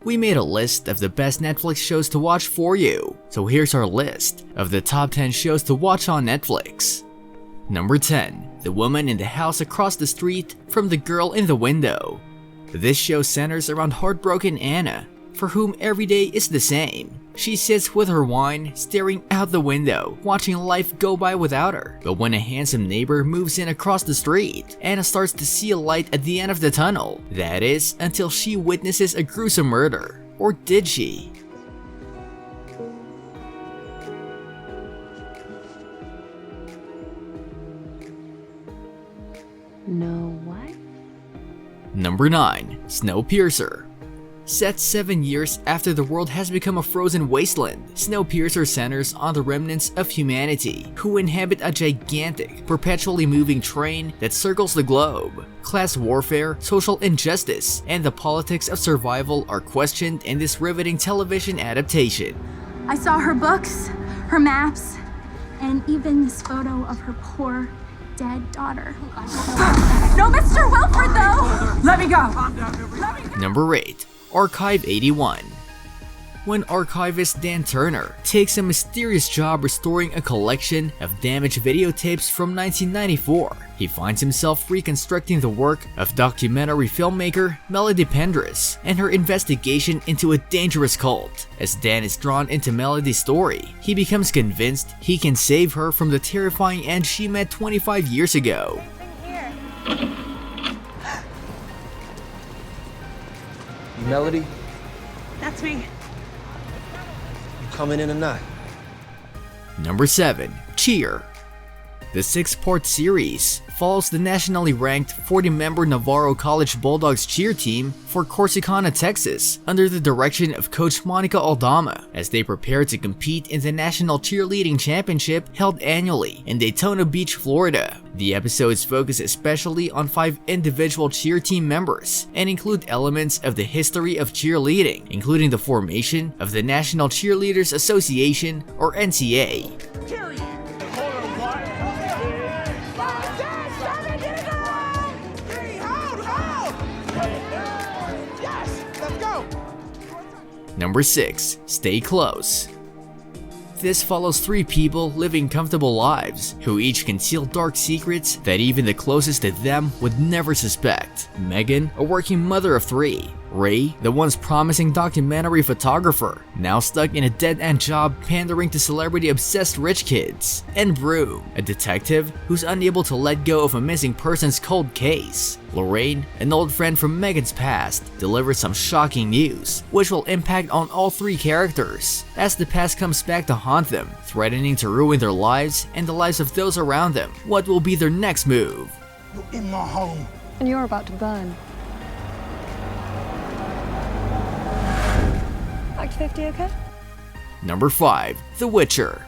we made a list of the best Netflix shows to watch for you. So here's our list of the top 10 shows to watch on Netflix. Number 10. The Woman in the House Across the Street from the Girl in the Window. This show centers around heartbroken Anna, for whom every day is the same. She sits with her wine, staring out the window, watching life go by without her. But when a handsome neighbor moves in across the street, Anna starts to see a light at the end of the tunnel. That is, until she witnesses a gruesome murder. Or did she? No what? Number 9. Snowpiercer. Set 7 years after the world has become a frozen wasteland, Snowpiercer centers on the remnants of humanity who inhabit a gigantic, perpetually moving train that circles the globe. Class warfare, social injustice, and the politics of survival are questioned in this riveting television adaptation. I saw her books, her maps, and even this photo of her poor, dead daughter. No, Mr. Wilford, though! Let me go! Number 8. Archive 81. When archivist Dan Turner takes a mysterious job restoring a collection of damaged videotapes from 1994, he finds himself reconstructing the work of documentary filmmaker Melody Pendris and her investigation into a dangerous cult. As Dan is drawn into Melody's story, he becomes convinced he can save her from the terrifying end she met 25 years ago. Melody, That's me. you coming in or not? Number 7. Cheer. The 6-part series follows the nationally ranked 40-member Navarro College Bulldogs cheer team for Corsicana, Texas, under the direction of Coach Monica Aldama, as they prepare to compete in the National Cheerleading Championship held annually in Daytona Beach, Florida. The episodes focus especially on 5 individual cheer team members and include elements of the history of cheerleading, including the formation of the National Cheerleaders Association, or NCA. Number 6. Stay Close. This follows 3 people living comfortable lives, who each conceal dark secrets that even the closest to them would never suspect. Megan, a working mother of 3. Ray, the once promising documentary photographer, now stuck in a dead-end job pandering to celebrity-obsessed rich kids. And Broom, a detective who's unable to let go of a missing person's cold case. Lorraine, an old friend from Megan's past, delivers some shocking news, which will impact on all 3 characters, as the past comes back to haunt them, threatening to ruin their lives and the lives of those around them. What will be their next move? You're in my home. And you're about to burn. Back to 50, okay? Number 5. The Witcher.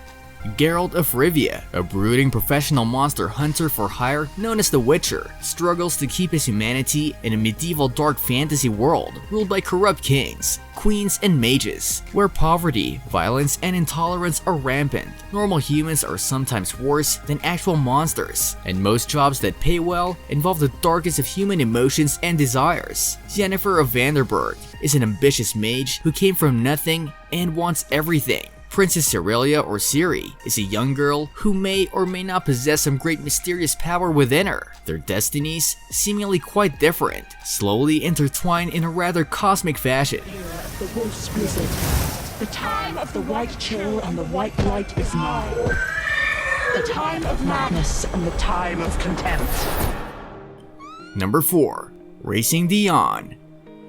Geralt of Rivia, a brooding professional monster hunter for hire known as the Witcher, struggles to keep his humanity in a medieval dark fantasy world ruled by corrupt kings, queens, and mages, where poverty, violence, and intolerance are rampant. Normal humans are sometimes worse than actual monsters, and most jobs that pay well involve the darkest of human emotions and desires. Yennefer of Vanderburg is an ambitious mage who came from nothing and wants everything. Princess Cerelia, or Ciri, is a young girl who may or may not possess some great mysterious power within her. Their destinies, seemingly quite different, slowly intertwine in a rather cosmic fashion. The wolf's blizzard. The time of the white chill and the white light is nigh. The time of madness and the time of contempt. Number 4. Racing Dion.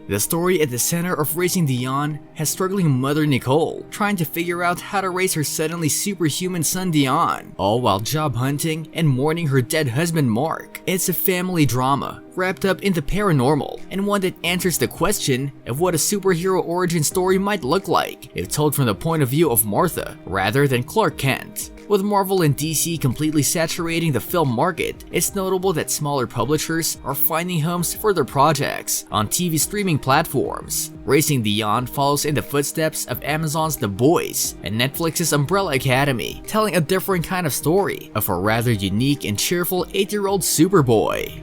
The story at the center of Racing Dion has struggling mother Nicole trying to figure out how to raise her suddenly superhuman son Dion, all while job hunting and mourning her dead husband Mark. It's a family drama wrapped up in the paranormal, and one that answers the question of what a superhero origin story might look like if told from the point of view of Martha rather than Clark Kent. With Marvel and DC completely saturating the film market, it's notable that smaller publishers are finding homes for their projects on TV streaming platforms. Racing Dion follows in the footsteps of Amazon's The Boys and Netflix's Umbrella Academy, telling a different kind of story of a rather unique and cheerful 8-year-old Superboy.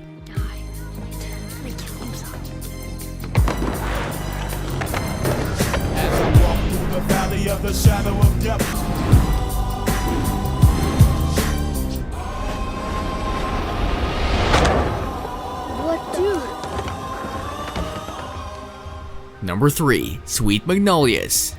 the shadow of death. What dude? Number 3. Sweet Magnolias.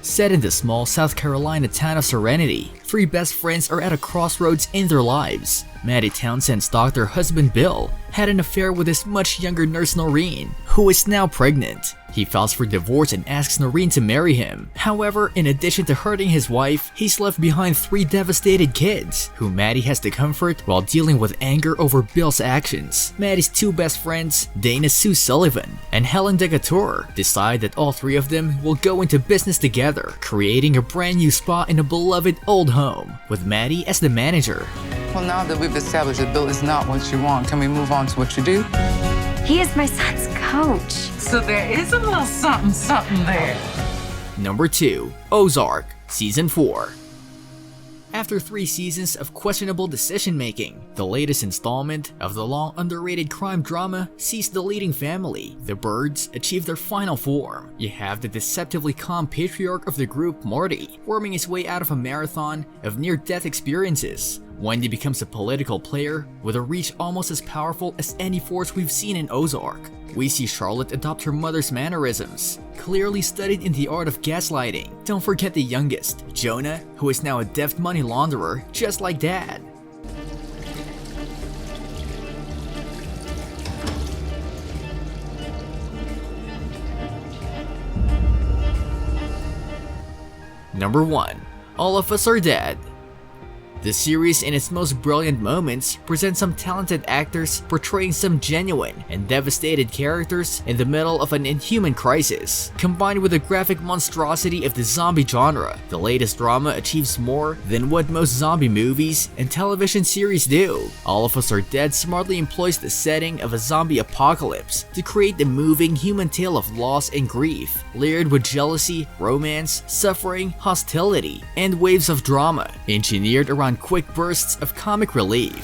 Set in the small South Carolina town of Serenity, 3 best friends are at a crossroads in their lives. Maddie Townsend's doctor husband Bill had an affair with his much younger nurse Noreen, who is now pregnant. He files for divorce and asks Noreen to marry him. However, in addition to hurting his wife, he's left behind 3 devastated kids, who Maddie has to comfort while dealing with anger over Bill's actions. Maddie's 2 best friends, Dana Sue Sullivan and Helen Decatur, decide that all 3 of them will go into business together, creating a brand new spa in a beloved old home, with Maddie as the manager. Well, now that we've established that Bill is not what you want, can we move on to what you do? He is my son's coach. So there is a little something there. Number 2. Ozark, Season 4. After 3 seasons of questionable decision-making, the latest installment of the long underrated crime drama sees the leading family, the Birds, achieve their final form. You have the deceptively calm patriarch of the group, Marty, worming his way out of a marathon of near-death experiences. Wendy becomes a political player with a reach almost as powerful as any force we've seen in Ozark. We see Charlotte adopt her mother's mannerisms, clearly studied in the art of gaslighting. Don't forget the youngest, Jonah, who is now a deft money launderer just like Dad. Number 1. All of Us Are Dead. The series, in its most brilliant moments, presents some talented actors portraying some genuine and devastated characters in the middle of an inhuman crisis. Combined with the graphic monstrosity of the zombie genre, the latest drama achieves more than what most zombie movies and television series do. All of Us Are Dead smartly employs the setting of a zombie apocalypse to create a moving human tale of loss and grief, layered with jealousy, romance, suffering, hostility, and waves of drama, engineered around quick bursts of comic relief.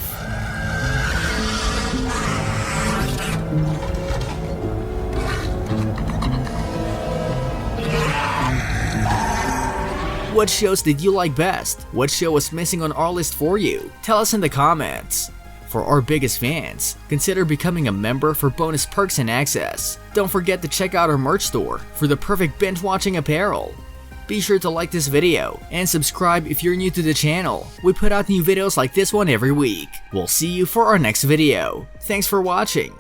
What shows did you like best? What show was missing on our list for you? Tell us in the comments. For our biggest fans, consider becoming a member for bonus perks and access. Don't forget to check out our merch store for the perfect binge-watching apparel. Be sure to like this video and subscribe if you're new to the channel. We put out new videos like this one every week. We'll see you for our next video. Thanks for watching.